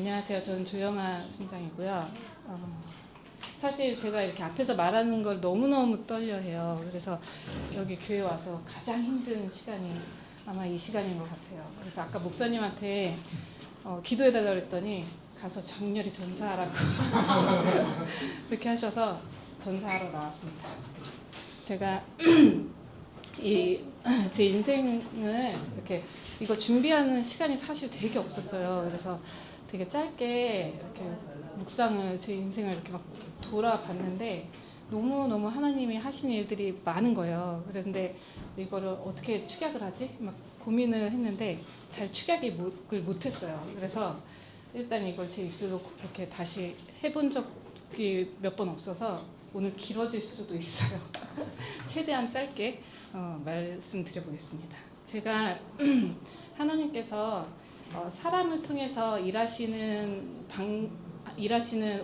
안녕하세요. 저는 조영아 순장이고요. 사실 제가 이렇게 앞에서 말하는 걸 너무너무 떨려해요. 그래서 여기 교회 와서 가장 힘든 시간이 아마 이 시간인 것 같아요. 그래서 아까 목사님한테 기도해달라고 그랬더니 가서 장렬히 전사하라고 그렇게 하셔서 전사하러 나왔습니다. 제가 제 인생을 이렇게 이거 준비하는 시간이 사실 되게 없었어요. 그래서 되게 짧게 이렇게 묵상을 제 인생을 이렇게 막 돌아봤는데 너무너무 하나님이 하신 일들이 많은 거예요. 그런데 이거를 어떻게 축약을 하지? 막 고민을 했는데 잘 축약을 못했어요. 그래서 일단 이걸 제 입술로 이렇게 다시 해본 적이 몇 번 없어서 오늘 길어질 수도 있어요. 최대한 짧게 말씀드려보겠습니다. 제가 하나님께서 사람을 통해서 일하시는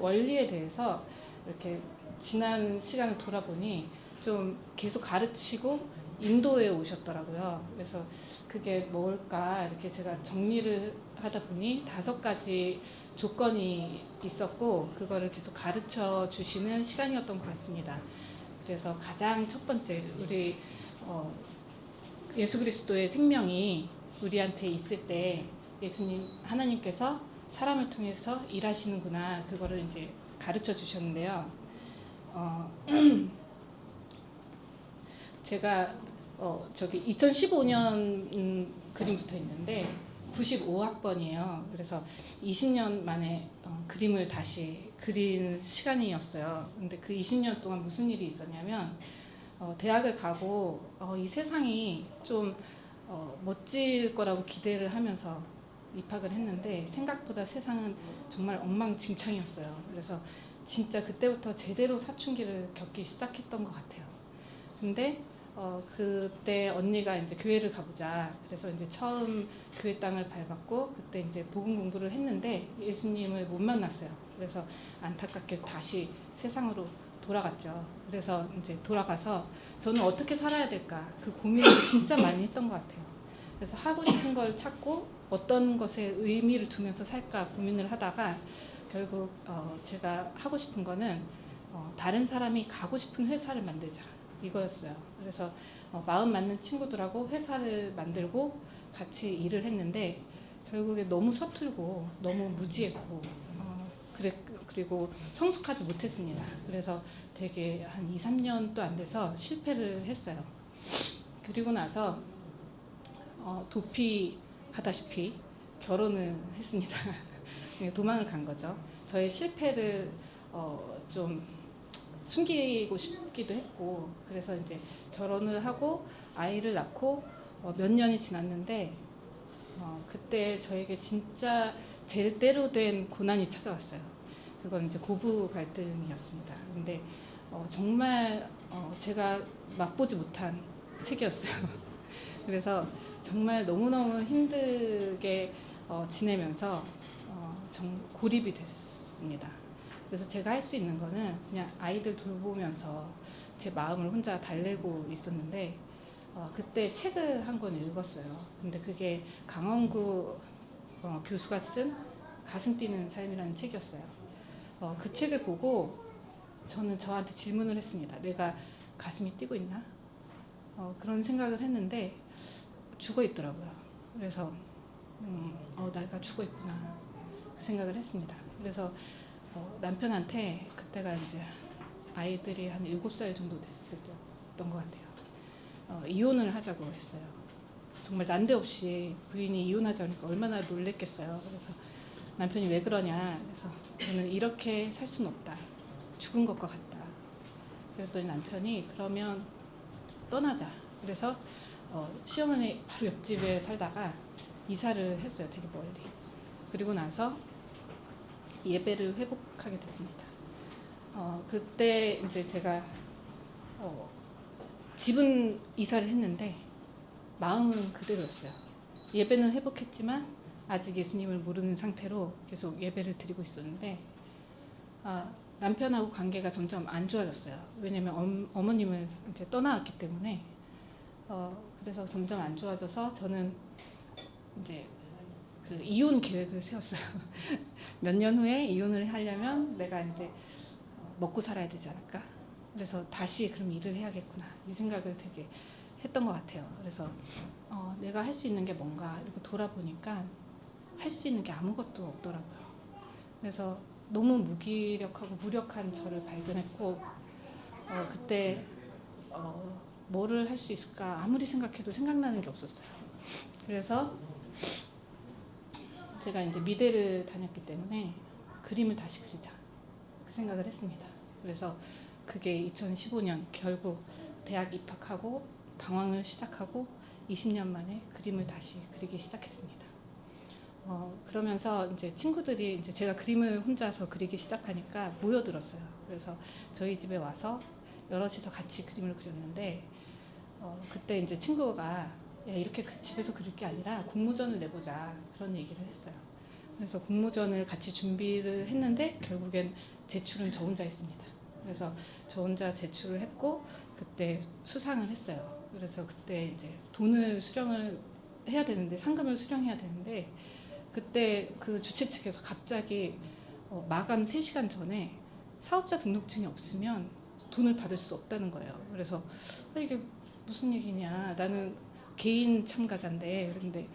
원리에 대해서 이렇게 지난 시간을 돌아보니 좀 계속 가르치고 인도해 오셨더라고요. 그래서 그게 뭘까 이렇게 제가 정리를 하다 보니 5가지 조건이 있었고 그거를 계속 가르쳐 주시는 시간이었던 것 같습니다. 그래서 가장 첫 번째 우리 예수 그리스도의 생명이 우리한테 있을 때 예수님 하나님께서 사람을 통해서 일하시는구나 그거를 이제 가르쳐 주셨는데요. 제가 저기 2015년 그림부터 있는데 95학번이에요. 그래서 20년 만에 그림을 다시 그린 시간이었어요. 근데 그 20년 동안 무슨 일이 있었냐면 대학을 가고 이 세상이 좀 멋질 거라고 기대를 하면서 입학을 했는데 생각보다 세상은 정말 엉망진창이었어요. 그래서 진짜 그때부터 제대로 사춘기를 겪기 시작했던 것 같아요. 근데 그때 언니가 이제 교회를 가보자. 그래서 이제 처음 교회 땅을 밟았고 그때 이제 복음 공부를 했는데 예수님을 못 만났어요. 그래서 안타깝게 다시 세상으로 돌아갔죠. 그래서 이제 돌아가서 저는 어떻게 살아야 될까 그 고민을 진짜 많이 했던 것 같아요. 그래서 하고 싶은 걸 찾고 어떤 것에 의미를 두면서 살까 고민을 하다가 결국 제가 하고 싶은 거는 다른 사람이 가고 싶은 회사를 만들자 이거였어요. 그래서 마음 맞는 친구들하고 회사를 만들고 같이 일을 했는데 결국에 너무 서툴고 너무 무지했고 그리고 성숙하지 못했습니다. 그래서 되게 한 2, 3년도 안 돼서 실패를 했어요. 그리고 나서 도피하다시피 결혼을 했습니다. 도망을 간 거죠. 저의 실패를 좀 숨기고 싶기도 했고 그래서 이제 결혼을 하고 아이를 낳고 몇 년이 지났는데 그때 저에게 진짜 제대로 된 고난이 찾아왔어요. 그건 이제 고부 갈등이었습니다. 근데 정말 제가 맛보지 못한 시기였어요. 그래서 정말 너무너무 힘들게 지내면서 고립이 됐습니다. 그래서 제가 할 수 있는 거는 그냥 아이들 돌보면서 제 마음을 혼자 달래고 있었는데 그때 책을 한 권 읽었어요. 근데 그게 강원구 교수가 쓴 가슴 뛰는 삶이라는 책이었어요. 그 책을 보고 저는 저한테 질문을 했습니다. 내가 가슴이 뛰고 있나? 그런 생각을 했는데 죽어 있더라고요. 그래서 내가 죽어 있구나 그 생각을 했습니다. 그래서 남편한테 그때가 이제 아이들이 한 7살 정도 됐을 때였던 것 같아요. 이혼을 하자고 했어요. 정말 난데없이 부인이 이혼하자니까 얼마나 놀랬겠어요. 그래서 남편이 왜 그러냐. 그래서 저는 이렇게 살 수는 없다. 죽은 것과 같다. 그랬더니 남편이 그러면 떠나자. 그래서 시어머니 바로 옆집에 살다가 이사를 했어요. 되게 멀리. 그리고 나서 예배를 회복하게 됐습니다. 그때 이제 제가 집은 이사를 했는데 마음은 그대로였어요. 예배는 회복했지만 아직 예수님을 모르는 상태로 계속 예배를 드리고 있었는데 남편하고 관계가 점점 안 좋아졌어요. 왜냐면 어머님을 이제 떠나왔기 때문에 그래서 점점 안 좋아져서 저는 이제 그 이혼 계획을 세웠어요. 몇 년 후에 이혼을 하려면 내가 이제 먹고 살아야 되지 않을까? 그래서 다시 그럼 일을 해야겠구나 이 생각을 되게 했던 것 같아요. 그래서 내가 할 수 있는 게 뭔가 이렇게 돌아보니까 할 수 있는 게 아무것도 없더라고요. 그래서 너무 무기력하고 무력한 저를 발견했고 그때 뭐를 할 수 있을까 아무리 생각해도 생각나는 게 없었어요. 그래서 제가 이제 미대를 다녔기 때문에 그림을 다시 그리자 그 생각을 했습니다. 그래서 그게 2015년 결국 대학 입학하고 방황을 시작하고 20년 만에 그림을 다시 그리기 시작했습니다. 그러면서 이제 친구들이 이제 제가 그림을 혼자서 그리기 시작하니까 모여들었어요. 그래서 저희 집에 와서 여럿이서 같이 그림을 그렸는데 그때 이제 친구가 야, 이렇게 집에서 그릴 게 아니라 공모전을 내보자 그런 얘기를 했어요. 그래서 공모전을 같이 준비를 했는데 결국엔 제출은 저 혼자 했습니다. 그래서 저 혼자 제출을 했고 그때 수상을 했어요. 그래서 그때 이제 돈을 수령을 해야 되는데 상금을 수령해야 되는데 그때 그 주최 측에서 갑자기 마감 3시간 전에 사업자 등록증이 없으면 돈을 받을 수 없다는 거예요. 그래서 이게 무슨 얘기냐 나는 개인 참가자인데 그런데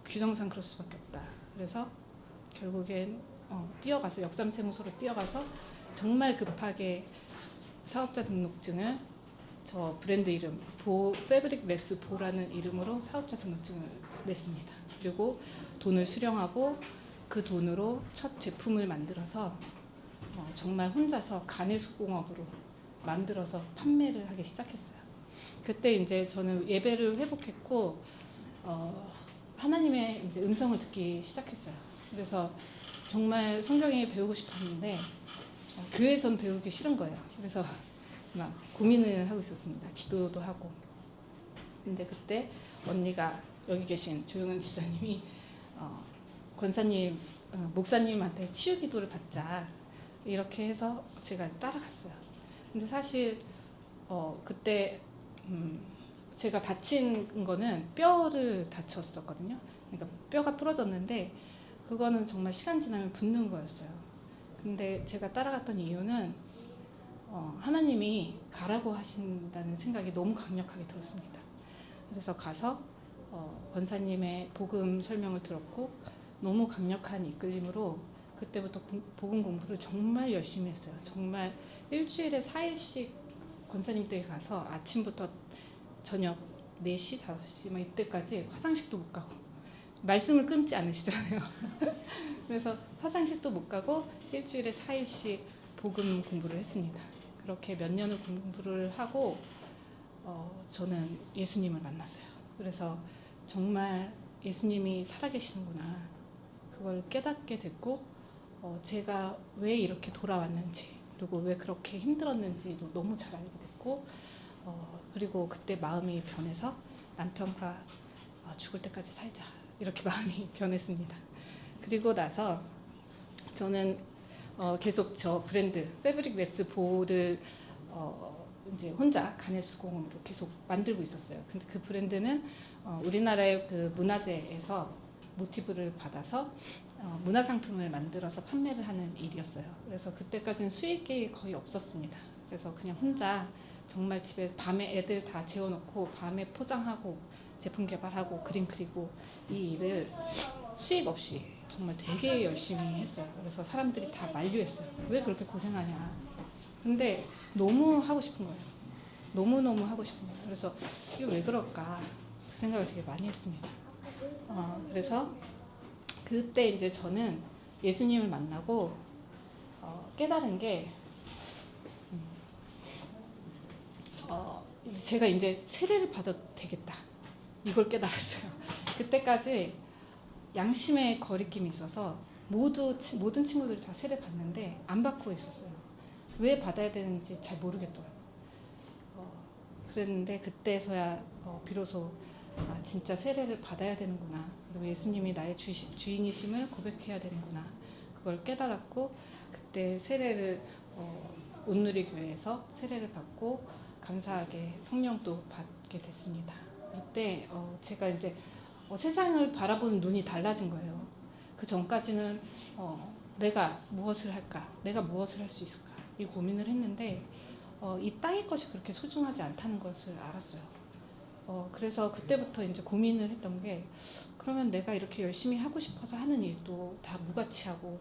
규정상 그럴 수밖에 없다. 그래서 결국엔 뛰어가서 역삼세무소로 뛰어가서 정말 급하게 사업자 등록증을 저 브랜드 이름 패브릭 랩스 보라는 이름으로 사업자 등록증을 냈습니다. 그리고 돈을 수령하고 그 돈으로 첫 제품을 만들어서 정말 혼자서 가내수공업으로 만들어서 판매를 하기 시작했어요. 그때 이제 저는 예배를 회복했고 하나님의 이제 음성을 듣기 시작했어요. 그래서 정말 성경이 배우고 싶었는데 교회에선 배우기 싫은 거예요. 그래서 막 고민을 하고 있었습니다. 기도도 하고. 근데 그때 언니가 여기 계신 조용한 지사님이 권사님, 목사님한테 치유 기도를 받자 이렇게 해서 제가 따라갔어요. 근데 사실 그때 제가 다친 거는 뼈를 다쳤었거든요. 그러니까 뼈가 부러졌는데 그거는 정말 시간 지나면 붓는 거였어요. 근데 제가 따라갔던 이유는 하나님이 가라고 하신다는 생각이 너무 강력하게 들었습니다. 그래서 가서 권사님의 복음 설명을 들었고 너무 강력한 이끌림으로 그때부터 복음 공부를 정말 열심히 했어요. 정말 일주일에 4일씩 권사님 댁에 가서 아침부터 저녁 4시, 5시 막 이때까지 화장실도 못 가고 말씀을 끊지 않으시잖아요. 그래서 화장실도 못 가고 일주일에 4일씩 복음 공부를 했습니다. 그렇게 몇 년을 공부를 하고 저는 예수님을 만났어요. 그래서 정말 예수님이 살아계시는구나 그걸 깨닫게 됐고 제가 왜 이렇게 돌아왔는지 그리고 왜 그렇게 힘들었는지도 너무 잘 알게 됐고 그리고 그때 마음이 변해서 남편과 죽을 때까지 살자 이렇게 마음이 변했습니다. 그리고 나서 저는 계속 저 브랜드 패브릭 랩스 보를 이제 혼자 가내수공업으로 계속 만들고 있었어요. 근데 그 브랜드는 우리나라의 그 문화재에서 모티브를 받아서 문화상품을 만들어서 판매를 하는 일이었어요. 그래서 그때까지는 수익이 거의 없었습니다. 그래서 그냥 혼자 정말 집에 밤에 애들 다 재워놓고 밤에 포장하고 제품 개발하고 그림 그리고 이 일을 수익 없이 정말 되게 열심히 했어요. 그래서 사람들이 다 만류했어요. 왜 그렇게 고생하냐. 근데 너무 하고 싶은 거예요. 너무너무 하고 싶은 거예요. 그래서 이거 왜 그럴까 그 생각을 되게 많이 했습니다. 그래서 그때 이제 저는 예수님을 만나고 깨달은 게 제가 이제 세례를 받아도 되겠다 이걸 깨달았어요. 그때까지 양심의 거리낌이 있어서 모든 친구들이 다 세례 받는데 안 받고 있었어요. 왜 받아야 되는지 잘 모르겠더라고요. 그랬는데 그때서야 비로소 진짜 세례를 받아야 되는구나. 그리고 예수님이 나의 주인이심을 고백해야 되는구나. 그걸 깨달았고 그때 세례를 온누리 교회에서 세례를 받고 감사하게 성령도 받게 됐습니다. 그때 제가 이제 세상을 바라보는 눈이 달라진 거예요. 그 전까지는 내가 무엇을 할까? 내가 무엇을 할 수 있을까? 이 고민을 했는데 이 땅의 것이 그렇게 소중하지 않다는 것을 알았어요. 그래서 그때부터 이제 고민을 했던 게 그러면 내가 이렇게 열심히 하고 싶어서 하는 일도 다 무가치하고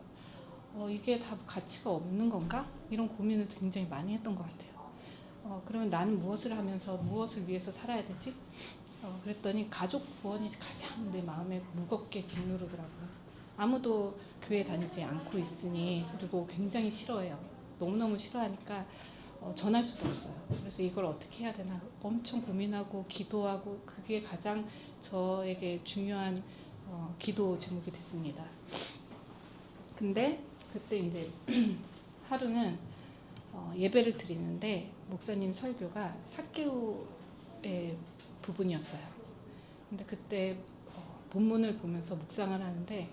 이게 다 가치가 없는 건가? 이런 고민을 굉장히 많이 했던 것 같아요. 그러면 나는 무엇을 하면서 무엇을 위해서 살아야 되지? 그랬더니 가족 구원이 가장 내 마음에 무겁게 짓누르더라고요. 아무도 교회 다니지 않고 있으니 그리고 굉장히 싫어해요. 너무너무 싫어하니까 전할 수도 없어요. 그래서 이걸 어떻게 해야 되나 엄청 고민하고 기도하고 그게 가장 저에게 중요한 기도 제목이 됐습니다. 근데 그때 이제 하루는 예배를 드리는데 목사님 설교가 삭개오의 부분이었어요. 근데 그때 본문을 보면서 묵상을 하는데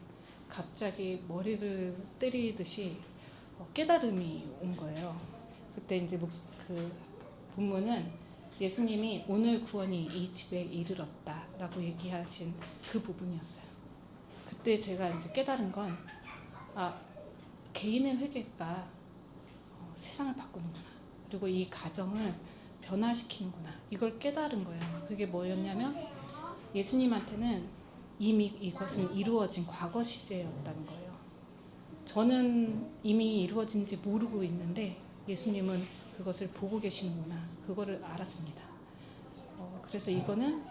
갑자기 머리를 때리듯이 깨달음이 온 거예요. 그때 이제 그 본문은 예수님이 오늘 구원이 이 집에 이르렀다라고 얘기하신 그 부분이었어요. 그때 제가 이제 깨달은 건 개인의 회개가 세상을 바꾸는구나. 그리고 이 가정을 변화시키는구나. 이걸 깨달은 거예요. 그게 뭐였냐면 예수님한테는 이미 이것은 이루어진 과거 시제였다는 거예요. 저는 이미 이루어진지 모르고 있는데 예수님은 그것을 보고 계시는구나. 그거를 알았습니다. 그래서 이거는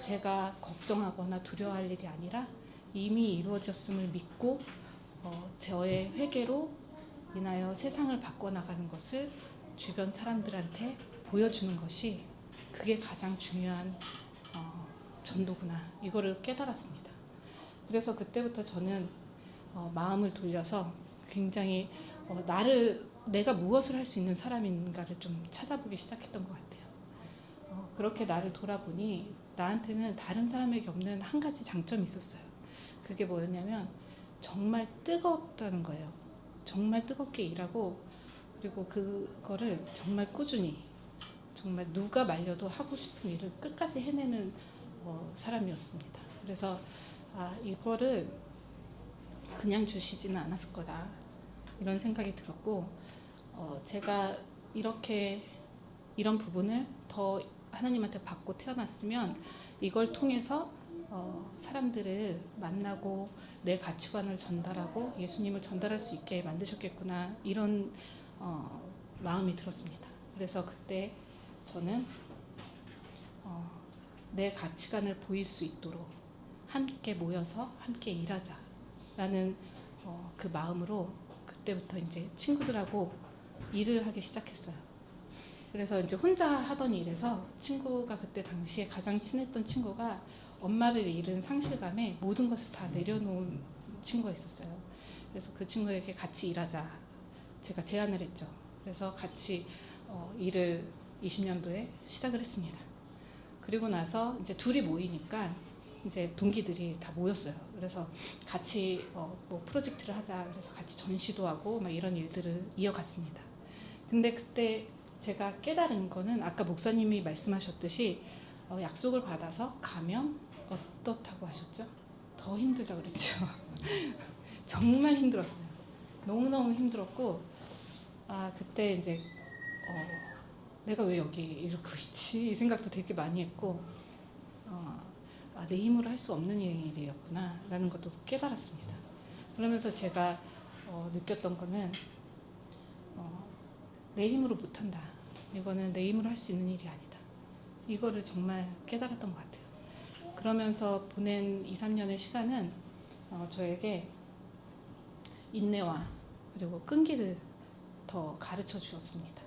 제가 걱정하거나 두려워할 일이 아니라 이미 이루어졌음을 믿고 저의 회개로 인하여 세상을 바꿔나가는 것을 주변 사람들한테 보여주는 것이 그게 가장 중요한 전도구나. 이거를 깨달았습니다. 그래서 그때부터 저는 마음을 돌려서 굉장히 내가 무엇을 할 수 있는 사람인가를 좀 찾아보기 시작했던 것 같아요. 그렇게 나를 돌아보니 나한테는 다른 사람에게 없는 한 가지 장점이 있었어요. 그게 뭐였냐면 정말 뜨겁다는 거예요. 정말 뜨겁게 일하고 그리고 그거를 정말 꾸준히 정말 누가 말려도 하고 싶은 일을 끝까지 해내는 사람이었습니다. 그래서 이거를 그냥 주시지는 않았을 거다 이런 생각이 들었고 제가 이런 부분을 더 하나님한테 받고 태어났으면 이걸 통해서 사람들을 만나고 내 가치관을 전달하고 예수님을 전달할 수 있게 만드셨겠구나 이런 마음이 들었습니다. 그래서 그때 저는 내 가치관을 보일 수 있도록 함께 모여서 함께 일하자라는 그 마음으로 그때부터 이제 친구들하고 일을 하기 시작했어요. 그래서 이제 혼자 하던 일에서 친구가 그때 당시에 가장 친했던 친구가 엄마를 잃은 상실감에 모든 것을 다 내려놓은 친구가 있었어요. 그래서 그 친구에게 같이 일하자 제가 제안을 했죠. 그래서 같이 일을 20년도에 시작을 했습니다. 그리고 나서 이제 둘이 모이니까 이제 동기들이 다 모였어요. 그래서 같이 뭐 프로젝트를 하자. 그래서 같이 전시도 하고 막 이런 일들을 이어갔습니다. 근데 그때 제가 깨달은 거는 아까 목사님이 말씀하셨듯이 약속을 받아서 가면 어떻다고 하셨죠? 더 힘들다고 그랬죠. 정말 힘들었어요. 너무너무 힘들었고 그때 이제 내가 왜 여기 이러고 있지? 이 생각도 되게 많이 했고 내 힘으로 할 수 없는 일이었구나 라는 것도 깨달았습니다. 그러면서 제가 느꼈던 거는 내 힘으로 못한다. 이거는 내 힘으로 할 수 있는 일이 아니다. 이거를 정말 깨달았던 것 같아요. 그러면서 보낸 2, 3년의 시간은 저에게 인내와 그리고 끈기를 더 가르쳐 주었습니다.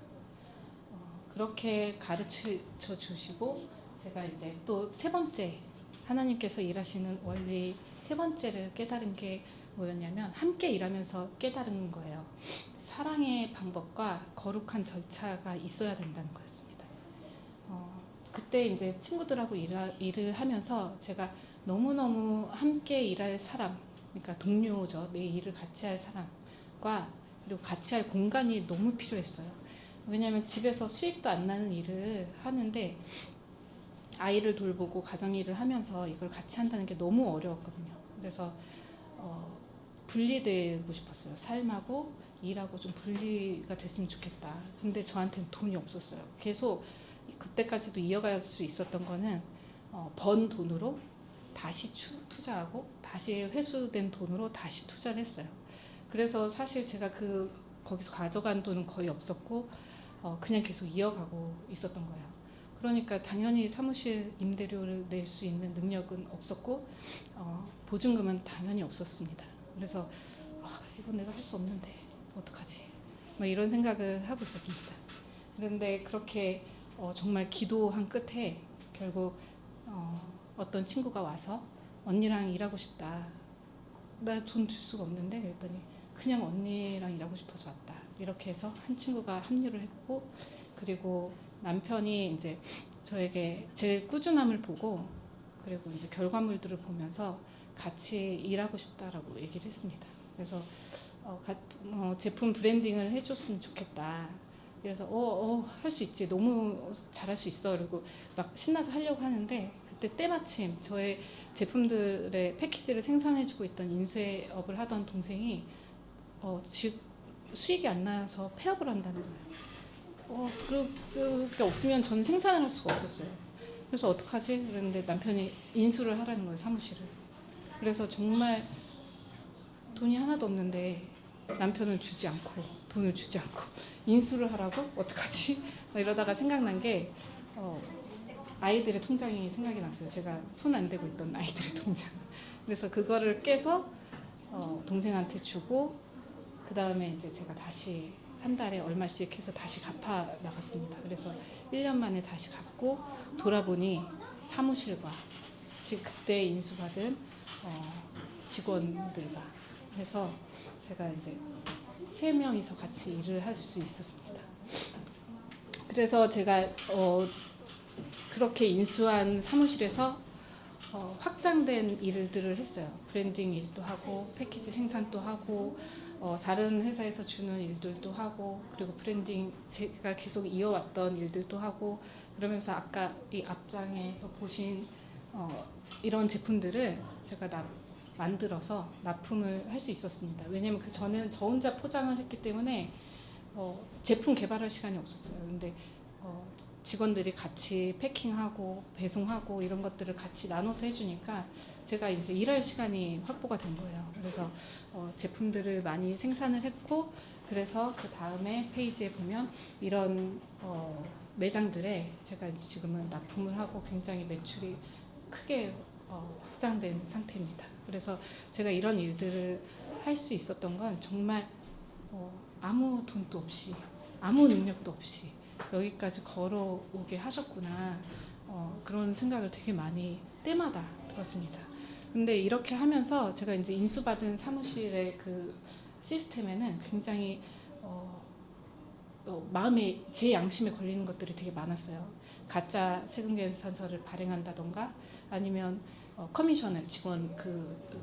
그렇게 가르쳐 주시고 제가 이제 또 세 번째 하나님께서 일하시는 원리 세 번째를 깨달은 게 뭐였냐면 함께 일하면서 깨달은 거예요. 사랑의 방법과 거룩한 절차가 있어야 된다는 거였습니다. 그때 이제 친구들하고 일을 하면서 제가 너무너무 함께 일할 사람, 그러니까 동료죠. 내 일을 같이 할 사람과 그리고 같이 할 공간이 너무 필요했어요. 왜냐하면 집에서 수익도 안 나는 일을 하는데 아이를 돌보고 가정일을 하면서 이걸 같이 한다는 게 너무 어려웠거든요. 그래서 분리되고 싶었어요. 삶하고 일하고 좀 분리가 됐으면 좋겠다. 근데 저한테는 돈이 없었어요. 계속 그때까지도 이어갈 수 있었던 거는 번 돈으로 다시 투자하고 다시 회수된 돈으로 다시 투자를 했어요. 그래서 사실 제가 거기서 가져간 돈은 거의 없었고 그냥 계속 이어가고 있었던 거예요. 그러니까 당연히 사무실 임대료를 낼 수 있는 능력은 없었고 보증금은 당연히 없었습니다. 그래서 이건 내가 할 수 없는데 어떡하지? 뭐 이런 생각을 하고 있었습니다. 그런데 그렇게 정말 기도한 끝에 결국 어떤 친구가 와서 언니랑 일하고 싶다. 나 돈 줄 수가 없는데 그랬더니 그냥 언니랑 일하고 싶어서 왔다. 이렇게 해서 한 친구가 합류를 했고, 그리고 남편이 이제 저에게 제 꾸준함을 보고 그리고 이제 결과물들을 보면서 같이 일하고 싶다라고 얘기를 했습니다. 그래서 제품 브랜딩을 해줬으면 좋겠다. 그래서 할 수 있지, 너무 잘할 수 있어. 그리고 막 신나서 하려고 하는데 그때 때마침 저의 제품들의 패키지를 생산해주고 있던 인쇄업을 하던 동생이 수익이 안 나서 폐업을 한다는 거예요. 그게 없으면 저는 생산을 할 수가 없었어요. 그래서 어떡하지? 그랬는데 남편이 인수를 하라는 거예요, 사무실을. 그래서 정말 돈이 하나도 없는데 남편은 돈을 주지 않고 인수를 하라고? 어떡하지? 이러다가 생각난 게 아이들의 통장이 생각이 났어요. 제가 손 안 대고 있던 아이들의 통장. 그래서 그거를 깨서 동생한테 주고, 그 다음에 이제 제가 다시 한 달에 얼마씩 해서 다시 갚아 나갔습니다. 그래서 1년 만에 다시 갚고 돌아보니 사무실과 그때 인수받은 직원들과 해서 제가 이제 3명이서 같이 일을 할 수 있었습니다. 그래서 제가 그렇게 인수한 사무실에서 확장된 일들을 했어요. 브랜딩 일도 하고 패키지 생산도 하고 다른 회사에서 주는 일들도 하고, 그리고 브랜딩 제가 계속 이어왔던 일들도 하고, 그러면서 아까 이 앞장에서 보신 이런 제품들을 제가 만들어서 납품을 할 수 있었습니다. 왜냐면 그 전에는 저 혼자 포장을 했기 때문에 제품 개발할 시간이 없었어요. 근데 직원들이 같이 패킹하고 배송하고 이런 것들을 같이 나눠서 해주니까 제가 이제 일할 시간이 확보가 된 거예요. 그래서 제품들을 많이 생산을 했고, 그래서 그 다음에 페이지에 보면 이런 매장들에 제가 이제 지금은 납품을 하고 굉장히 매출이 크게 확장된 상태입니다. 그래서 제가 이런 일들을 할 수 있었던 건 정말 아무 돈도 없이 아무 능력도 없이 여기까지 걸어오게 하셨구나, 그런 생각을 되게 많이 때마다 들었습니다. 근데 이렇게 하면서 제가 이제 인수받은 사무실의 그 시스템에는 굉장히 마음에 제 양심에 걸리는 것들이 되게 많았어요. 가짜 세금 계산서를 발행한다던가, 아니면 커미션을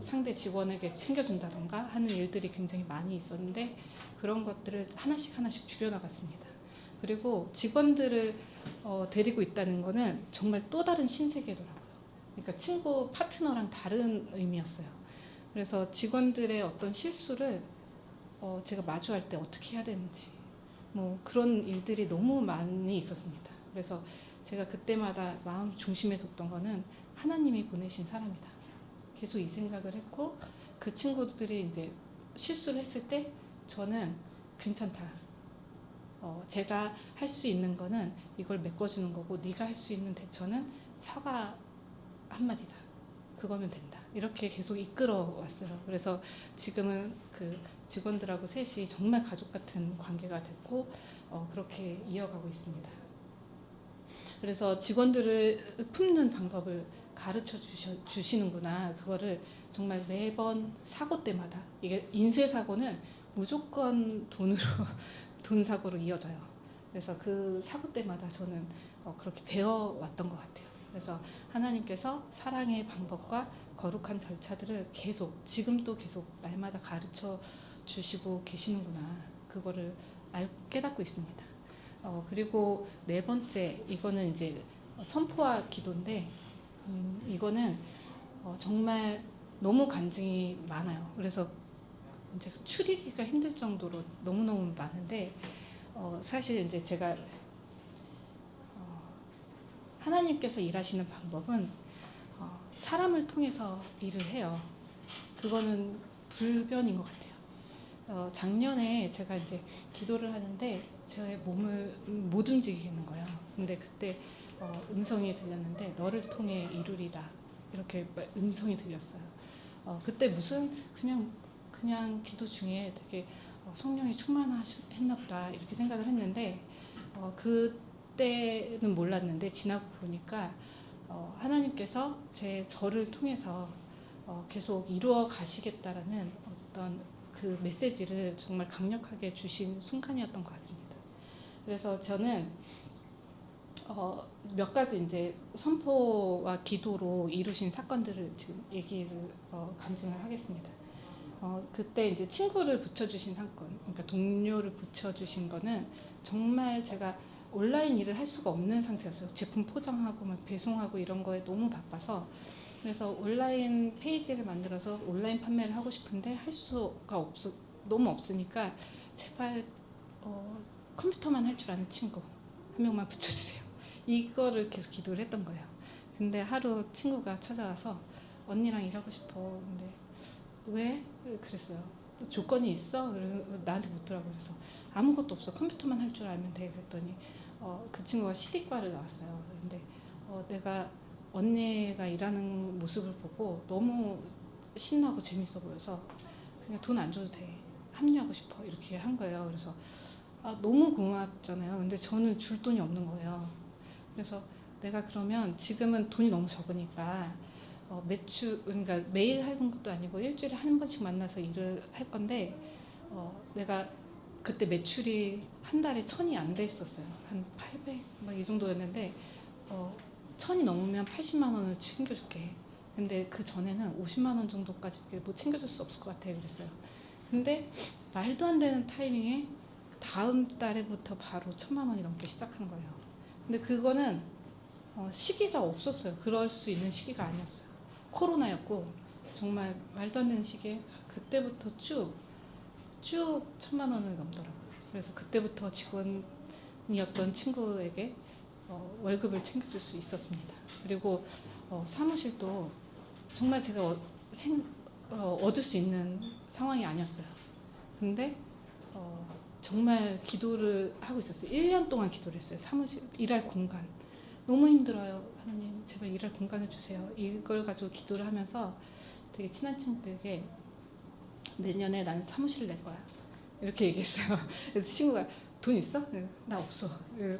상대 직원에게 챙겨준다던가 하는 일들이 굉장히 많이 있었는데, 그런 것들을 하나씩 줄여나갔습니다. 그리고 직원들을 데리고 있다는 거는 정말 또 다른 신세계더라고요. 그러니까 친구, 파트너랑 다른 의미였어요. 그래서 직원들의 어떤 실수를 제가 마주할 때 어떻게 해야 되는지, 뭐 그런 일들이 너무 많이 있었습니다. 그래서 제가 그때마다 마음 중심에 뒀던 거는 하나님이 보내신 사람이다. 계속 이 생각을 했고, 그 친구들이 이제 실수를 했을 때 저는 괜찮다. 제가 할 수 있는 거는 이걸 메꿔주는 거고, 네가 할 수 있는 대처는 사과 한마디다. 그거면 된다. 이렇게 계속 이끌어 왔어요. 그래서 지금은 그 직원들하고 셋이 정말 가족 같은 관계가 됐고 그렇게 이어가고 있습니다. 그래서 직원들을 품는 방법을 가르쳐 주시는구나. 그거를 정말 매번 사고 때마다, 이게 인쇄 사고는 무조건 돈 사고로 이어져요. 그래서 그 사고 때마다 저는 그렇게 배워왔던 것 같아요. 그래서 하나님께서 사랑의 방법과 거룩한 절차들을 지금도 계속 날마다 가르쳐 주시고 계시는구나. 그거를 깨닫고 있습니다. 그리고 4번째, 이거는 이제 선포와 기도인데, 이거는 정말 너무 간증이 많아요. 그래서 이제 추리기가 힘들 정도로 너무너무 많은데 사실 이제 제가 하나님께서 일하시는 방법은 사람을 통해서 일을 해요. 그거는 불변인 것 같아요. 작년에 제가 이제 기도를 하는데 제 몸을 못 움직이는 거예요. 근데 그때 음성이 들렸는데 너를 통해 이루리라 이렇게 음성이 들렸어요. 그때 무슨 그냥 기도 중에 되게 성령이 충만했나 보다 이렇게 생각을 했는데 그때는 몰랐는데 지나고 보니까 하나님께서 저를 통해서 계속 이루어 가시겠다라는 어떤 그 메시지를 정말 강력하게 주신 순간이었던 것 같습니다. 그래서 저는 몇 가지 이제 선포와 기도로 이루신 사건들을 지금 얘기를 간증을 하겠습니다. 그때 이제 친구를 붙여주신 사건, 그러니까 동료를 붙여주신 거는 정말 제가 온라인 일을 할 수가 없는 상태였어요. 제품 포장하고 막 배송하고 이런 거에 너무 바빠서. 그래서 온라인 페이지를 만들어서 온라인 판매를 하고 싶은데 할 수가 너무 없으니까 제발 컴퓨터만 할 줄 아는 친구 한 명만 붙여주세요. 이거를 계속 기도를 했던 거예요. 근데 하루 친구가 찾아와서 언니랑 일하고 싶어. 근데 왜? 그랬어요. 조건이 있어? 그래서 나한테 묻더라고요. 그래서 아무것도 없어. 컴퓨터만 할 줄 알면 돼. 그랬더니 그 친구가 시리과를 나왔어요. 근데 내가 언니가 일하는 모습을 보고 너무 신나고 재밌어 보여서 그냥 돈 안 줘도 돼. 합류하고 싶어. 이렇게 한 거예요. 그래서 너무 고맙잖아요. 근데 저는 줄 돈이 없는 거예요. 그래서 내가 그러면 지금은 돈이 너무 적으니까 그러니까 매일 하는 것도 아니고 일주일에 한 번씩 만나서 일을 할 건데 내가 그때 매출이 한 달에 1,000이 안 돼 있었어요. 한 800 막 이 정도였는데 1,000이 넘으면 80만 원을 챙겨줄게. 근데 그 전에는 50만 원 정도까지 뭐 챙겨줄 수 없을 것 같아 그랬어요. 근데 말도 안 되는 타이밍에 다음 달에부터 바로 1,000만 원이 넘게 시작하는 거예요. 근데 그거는 시기가 없었어요. 그럴 수 있는 시기가 아니었어요. 코로나였고 정말 말도 안 되는 시기에 그때부터 쭉 1,000만 원을 넘더라고요. 그래서 그때부터 직원이었던 친구에게 월급을 챙겨줄 수 있었습니다. 그리고 사무실도 정말 제가 얻을 수 있는 상황이 아니었어요. 근데 정말 기도를 하고 있었어요. 1년 동안 기도를 했어요. 사무실 일할 공간 너무 힘들어요. 하나님 제발 일할 공간을 주세요. 이걸 가지고 기도를 하면서 되게 친한 친구에게 내년에 난 사무실 낼 거야 이렇게 얘기했어요. 그래서 친구가 돈 있어? 나 없어.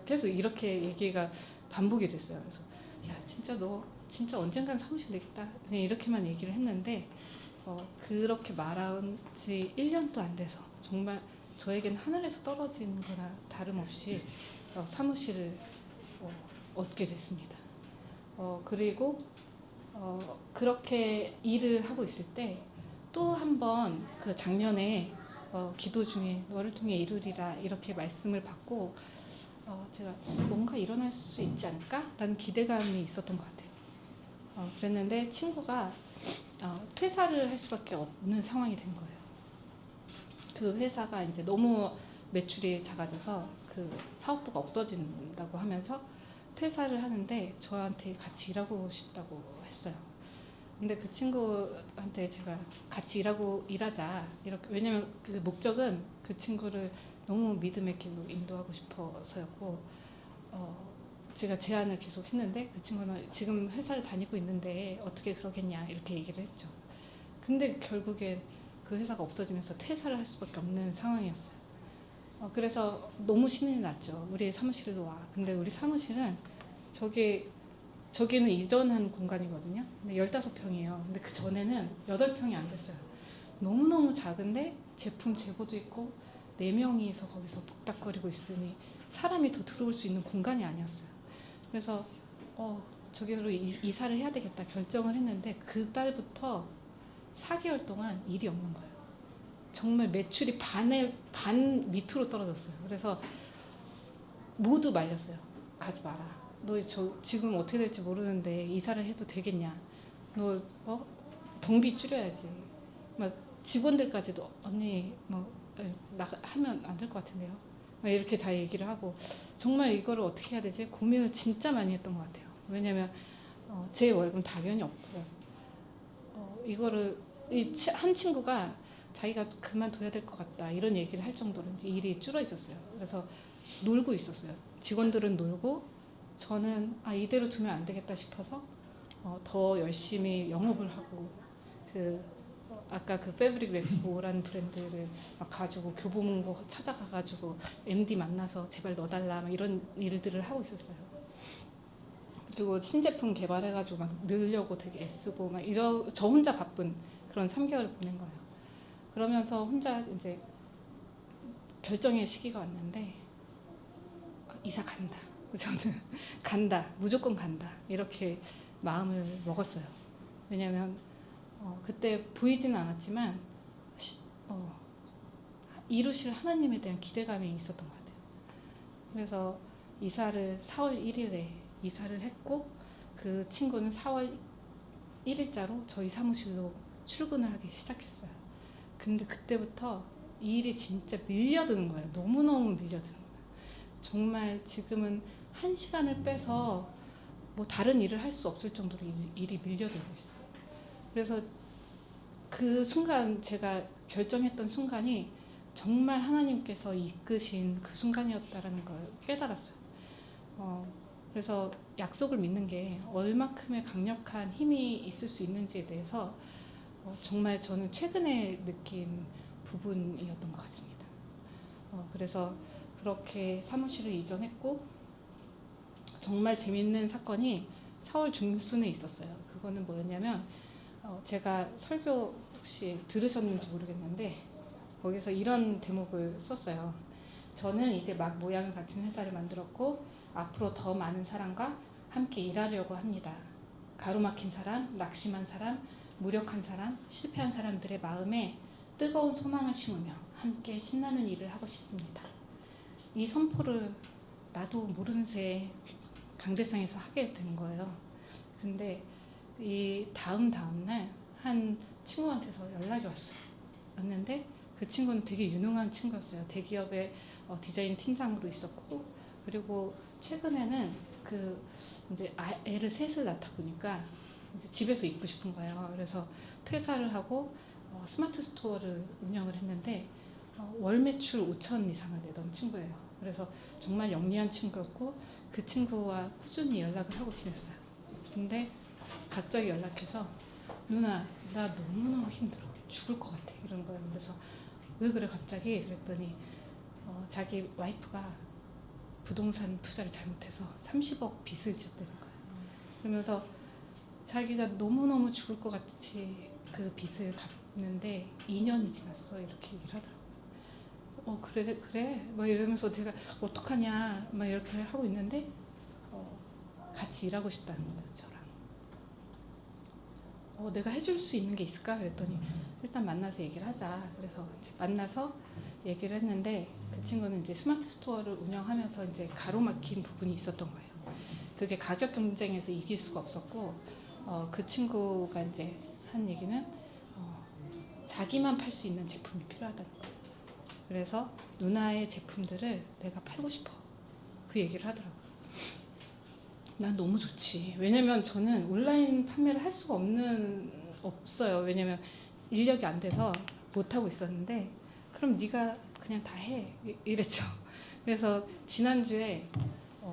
계속 이렇게 얘기가 반복이 됐어요. 그래서 야 진짜 너 진짜 언젠간 사무실 내겠다 그냥 이렇게만 얘기를 했는데 그렇게 말한 지 1년도 안 돼서 정말 저에겐 하늘에서 떨어진 거나 다름없이 사무실을 얻게 됐습니다. 그리고 그렇게 일을 하고 있을 때 또 한 번 그 작년에 기도 중에 너를 통해 이루리라 이렇게 말씀을 받고 제가 뭔가 일어날 수 있지 않을까? 라는 기대감이 있었던 것 같아요. 그랬는데 친구가 퇴사를 할 수밖에 없는 상황이 된 거예요. 그 회사가 이제 너무 매출이 작아져서 그 사업부가 없어진다고 하면서 퇴사를 하는데 저한테 같이 일하고 싶다고 했어요. 근데 그 친구한테 제가 같이 일하자 이렇게, 왜냐면 그 목적은 그 친구를 너무 믿음의 길로 인도하고 싶어서였고 제가 제안을 계속 했는데 그 친구는 지금 회사를 다니고 있는데 어떻게 그러겠냐 이렇게 얘기를 했죠. 근데 결국에 그 회사가 없어지면서 퇴사를 할 수밖에 없는 상황이었어요. 그래서 너무 신이 났죠. 우리 사무실로 와. 근데 우리 사무실은 저기는 이전한 공간이거든요. 근데 15평이에요. 근데 그 전에는 8평이 안 됐어요. 너무너무 작은데 제품 재고도 있고 4명이서 거기서 복닥거리고 있으니 사람이 더 들어올 수 있는 공간이 아니었어요. 그래서 저기로 이사를 해야 되겠다 결정을 했는데 그 달부터 4개월 동안 일이 없는 거예요. 정말 매출이 반 밑으로 떨어졌어요. 그래서 모두 말렸어요. 가지 마라. 너 지금 어떻게 될지 모르는데 이사를 해도 되겠냐. 너 경비 줄여야지. 막 직원들까지도 언니 뭐 하면 안 될 것 같은데요. 막 이렇게 다 얘기를 하고 정말 이거를 어떻게 해야 되지 고민을 진짜 많이 했던 것 같아요. 왜냐면 제 월급은 당연히 없고 이거를 한 친구가 자기가 그만둬야 될 것 같다 이런 얘기를 할 정도로 이제 일이 줄어 있었어요. 그래서 놀고 있었어요. 직원들은 놀고 저는 이대로 두면 안 되겠다 싶어서 더 열심히 영업을 하고 아까 그 패브릭 렉스보라는 브랜드를 막 가지고 교보문고 찾아가가지고 MD 만나서 제발 넣어달라 막 이런 일들을 하고 있었어요. 그리고 신제품 개발해가지고 막 늘려고 되게 애쓰고 막 저 혼자 바쁜 그런 3개월을 보낸 거예요. 그러면서 혼자 이제 결정의 시기가 왔는데 이사 간다. 저는 간다. 무조건 간다. 이렇게 마음을 먹었어요. 왜냐면 그때 보이지는 않았지만 이루실 하나님에 대한 기대감이 있었던 것 같아요. 그래서 이사를 4월 1일에 이사를 했고 그 친구는 4월 1일자로 저희 사무실로 출근을 하기 시작했어요. 근데 그때부터 이 일이 진짜 밀려드는 거예요. 너무너무 밀려드는 거예요. 정말 지금은 1시간을 빼서 뭐 다른 일을 할 수 없을 정도로 일이 밀려들고 있어요. 그래서 그 순간 제가 결정했던 순간이 정말 하나님께서 이끄신 그 순간이었다라는 걸 깨달았어요. 그래서 약속을 믿는 게 얼마큼의 강력한 힘이 있을 수 있는지에 대해서 정말 저는 최근에 느낀 부분이었던 것 같습니다. 그래서 그렇게 사무실을 이전했고 정말 재밌는 사건이 4월 중순에 있었어요. 그거는 뭐였냐면 제가 설교 혹시 들으셨는지 모르겠는데 거기서 이런 대목을 썼어요. 저는 이제 막 모양을 갖춘 회사를 만들었고 앞으로 더 많은 사람과 함께 일하려고 합니다. 가로막힌 사람, 낙심한 사람, 무력한 사람, 실패한 사람들의 마음에 뜨거운 소망을 심으며 함께 신나는 일을 하고 싶습니다. 이 선포를 나도 모르는 새에 강대상에서 하게 된 거예요. 근데 이 다음 날 한 친구한테서 연락이 왔는데 그 친구는 되게 유능한 친구였어요. 대기업의 디자인 팀장으로 있었고 그리고 최근에는 이제 애를 셋을 낳다 보니까 이제 집에서 있고 싶은 거예요. 그래서 퇴사를 하고 스마트 스토어를 운영을 했는데 월 매출 5천 이상을 내던 친구예요. 그래서 정말 영리한 친구였고 그 친구와 꾸준히 연락을 하고 지냈어요. 근데 갑자기 연락해서 누나 나 너무너무 힘들어 죽을 것 같아 이러는 거예요. 그래서 왜 그래 갑자기 그랬더니 자기 와이프가 부동산 투자를 잘못해서 30억 빚을 졌다는 거예요. 그러면서 자기가 너무너무 죽을 것 같이 그 빚을 갚는데 2년이 지났어 이렇게 얘기를 하더라고요. 그래 막 이러면서 제가 어떡하냐 막 이렇게 하고 있는데 같이 일하고 싶다는 거예요. 저랑 내가 해줄 수 있는 게 있을까 그랬더니 일단 만나서 얘기를 하자. 그래서 만나서 얘기를 했는데 그 친구는 이제 스마트 스토어를 운영하면서 이제 가로막힌 부분이 있었던 거예요. 그게 가격 경쟁에서 이길 수가 없었고 그 친구가 이제 한 얘기는 자기만 팔 수 있는 제품이 필요하다는 거예요. 그래서 누나의 제품들을 내가 팔고 싶어 그 얘기를 하더라고요. 난 너무 좋지. 왜냐면 저는 온라인 판매를 할 수가 없어요. 왜냐면 인력이 안 돼서 못하고 있었는데 그럼 네가 그냥 다 해 이랬죠. 그래서 지난주에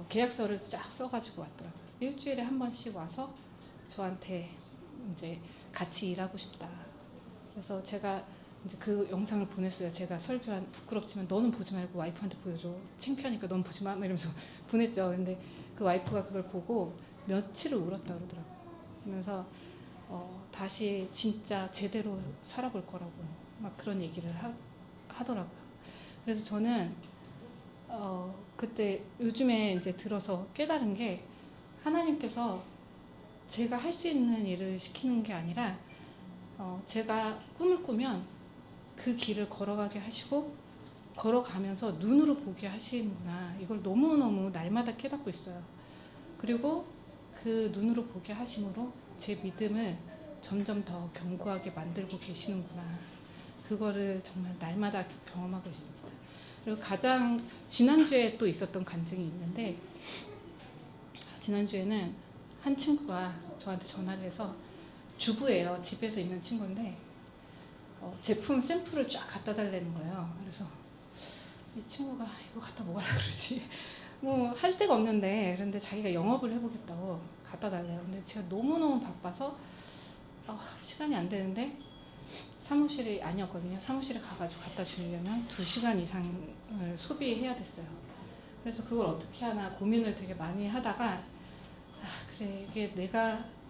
계약서를 쫙 써가지고 왔더라고요. 일주일에 한 번씩 와서 저한테 이제 같이 일하고 싶다. 그래서 제가 이제 그 영상을 보냈어요. 제가 설교한 부끄럽지만 너는 보지 말고 와이프한테 보여줘. 창피하니까 넌 보지 마. 이러면서 보냈죠. 근데 그 와이프가 그걸 보고 며칠을 울었다 그러더라고요. 그러면서 다시 진짜 제대로 살아볼 거라고 막 그런 얘기를 하더라고요. 그래서 저는 그때 요즘에 이제 들어서 깨달은 게 하나님께서 제가 할 수 있는 일을 시키는 게 아니라 제가 꿈을 꾸면 그 길을 걸어가게 하시고 걸어가면서 눈으로 보게 하시는구나. 이걸 너무너무 날마다 깨닫고 있어요. 그리고 그 눈으로 보게 하심으로 제 믿음을 점점 더 견고하게 만들고 계시는구나. 그거를 정말 날마다 경험하고 있습니다. 그리고 가장 지난주에 또 있었던 간증이 있는데, 지난주에는 한 친구가 저한테 전화를 해서, 주부예요. 집에서 있는 친구인데 제품 샘플을 쫙 갖다 달라는 거예요. 그래서 이 친구가 이거 갖다 뭐 하려고 그러지? 뭐 할 데가 없는데, 그런데 자기가 영업을 해보겠다고 갖다 달래요. 근데 제가 너무너무 바빠서 시간이 안 되는데, 사무실이 아니었거든요. 사무실에 가가지고 갖다 주려면 2시간 이상을 소비해야 됐어요. 그래서 그걸 어떻게 하나 고민을 되게 많이 하다가, 그래, 이게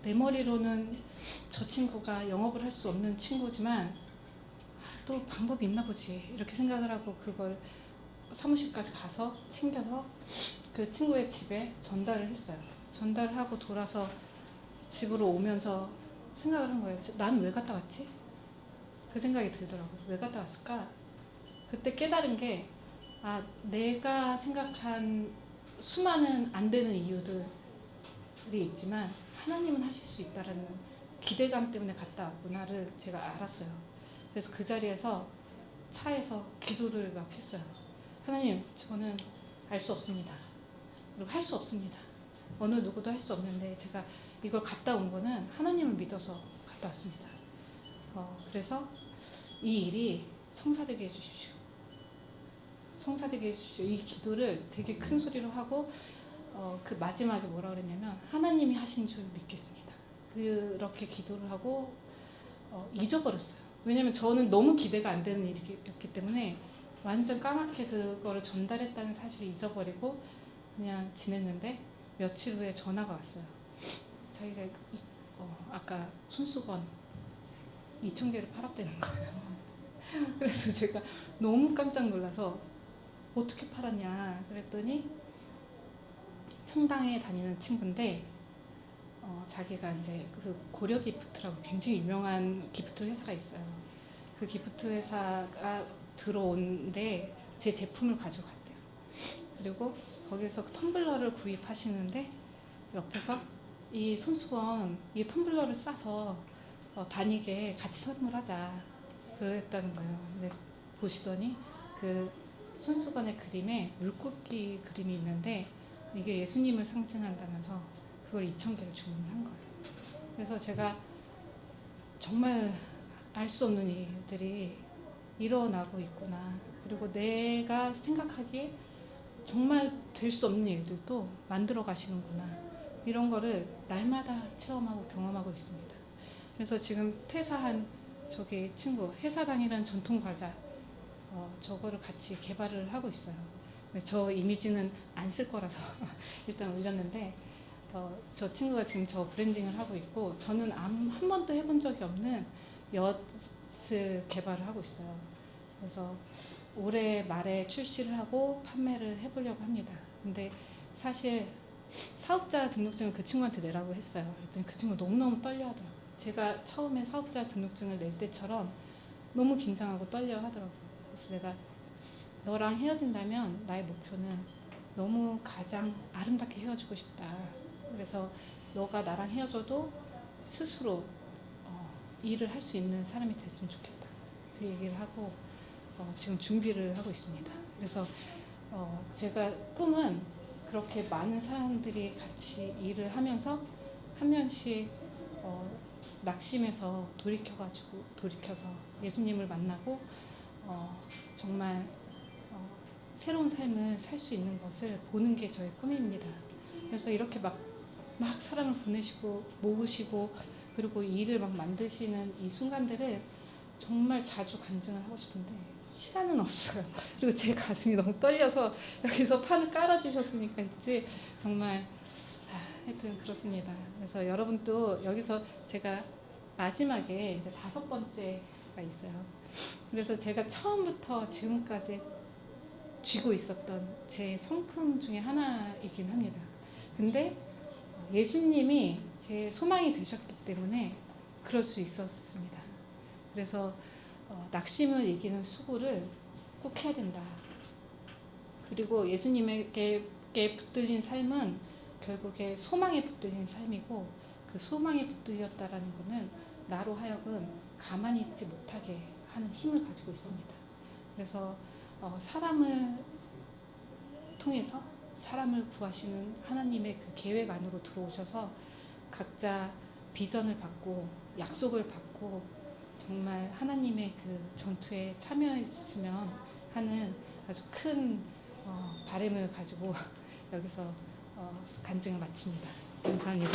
내 머리로는 저 친구가 영업을 할 수 없는 친구지만 또 방법이 있나 보지, 이렇게 생각을 하고 그걸 사무실까지 가서 챙겨서 그 친구의 집에 전달을 했어요. 전달을 하고 돌아서 집으로 오면서 생각을 한 거예요. 나는 왜 갔다 왔지? 그 생각이 들더라고요. 왜 갔다 왔을까? 그때 깨달은 게, 내가 생각한 수많은 안 되는 이유들이 있지만 하나님은 하실 수 있다라는 기대감 때문에 갔다 왔구나를 제가 알았어요. 그래서 그 자리에서 차에서 기도를 막 했어요. 하나님, 저는 알 수 없습니다. 그리고 할 수 없습니다. 어느 누구도 할 수 없는데 제가 이걸 갔다 온 거는 하나님을 믿어서 갔다 왔습니다. 그래서 이 일이 성사되게 해주십시오. 성사되게 해주십시오. 이 기도를 되게 큰 소리로 하고, 그 마지막에 뭐라 그랬냐면, 하나님이 하신 줄 믿겠습니다. 그렇게 기도를 하고 잊어버렸어요. 왜냐면 저는 너무 기대가 안 되는 일이었기 때문에 완전 까맣게 그거를 전달했다는 사실을 잊어버리고 그냥 지냈는데, 며칠 후에 전화가 왔어요. 자기가 아까 손수건 2,000개를 팔았다는 거예요. 그래서 제가 너무 깜짝 놀라서 어떻게 팔았냐 그랬더니, 성당에 다니는 친구인데 자기가 이제 그 고려 기프트라고 굉장히 유명한 기프트 회사가 있어요. 그 기프트 회사가 들어온데 제 제품을 가져갔대요. 그리고 거기서 텀블러를 구입하시는데 옆에서 이 손수건, 이 텀블러를 싸서 다니게 같이 선물하자 그랬다는 거예요. 근데 보시더니 그 손수건의 그림에 물고기 그림이 있는데 이게 예수님을 상징한다면서 그걸 2,000개를 주문한 거예요. 그래서 제가 정말 알 수 없는 일들이 일어나고 있구나. 그리고 내가 생각하기에 정말 될 수 없는 일들도 만들어 가시는구나. 이런 거를 날마다 체험하고 경험하고 있습니다. 그래서 지금 퇴사한 저기 친구, 해사당이라는 전통 과자, 저거를 같이 개발을 하고 있어요. 저 이미지는 안 쓸 거라서 일단 올렸는데, 저 친구가 지금 저 브랜딩을 하고 있고, 저는 한 번도 해본 적이 없는 엿을 개발을 하고 있어요. 그래서 올해 말에 출시를 하고 판매를 해보려고 합니다. 근데 사실 사업자 등록증을 그 친구한테 내라고 했어요. 그랬더니 그 친구 너무너무 떨려 하더라고요. 제가 처음에 사업자 등록증을 낼 때처럼 너무 긴장하고 떨려 하더라고요. 그래서 내가 너랑 헤어진다면 나의 목표는 너무 가장 아름답게 헤어지고 싶다. 그래서 너가 나랑 헤어져도 스스로 일을 할 수 있는 사람이 됐으면 좋겠다. 그 얘기를 하고 지금 준비를 하고 있습니다. 그래서 제가 꿈은 그렇게 많은 사람들이 같이 일을 하면서 한 명씩 낙심해서 돌이켜서 예수님을 만나고 정말 새로운 삶을 살 수 있는 것을 보는 게 저의 꿈입니다. 그래서 이렇게 막 사람을 보내시고 모으시고 그리고 일을 막 만드시는 이 순간들을 정말 자주 간증을 하고 싶은데 시간은 없어요. 그리고 제 가슴이 너무 떨려서 여기서 판을 깔아주셨으니까 있지, 정말 하여튼 그렇습니다. 그래서 여러분도 여기서 제가 마지막에 이제 5번째가 있어요. 그래서 제가 처음부터 지금까지 쥐고 있었던 제 성품 중에 하나이긴 합니다. 근데 예수님이 제 소망이 되셨기 때문에 그럴 수 있었습니다. 그래서 낙심을 이기는 수고를 꼭 해야 된다. 그리고 예수님에게 붙들린 삶은 결국에 소망에 붙들린 삶이고, 그 소망에 붙들렸다라는 것은 나로 하여금 가만히 있지 못하게 하는 힘을 가지고 있습니다. 그래서 사람을 통해서 사람을 구하시는 하나님의 그 계획 안으로 들어오셔서 각자 비전을 받고 약속을 받고 정말 하나님의 그 전투에 참여했으면 하는 아주 큰 바람을 가지고 여기서 간증을 마칩니다. 감사합니다.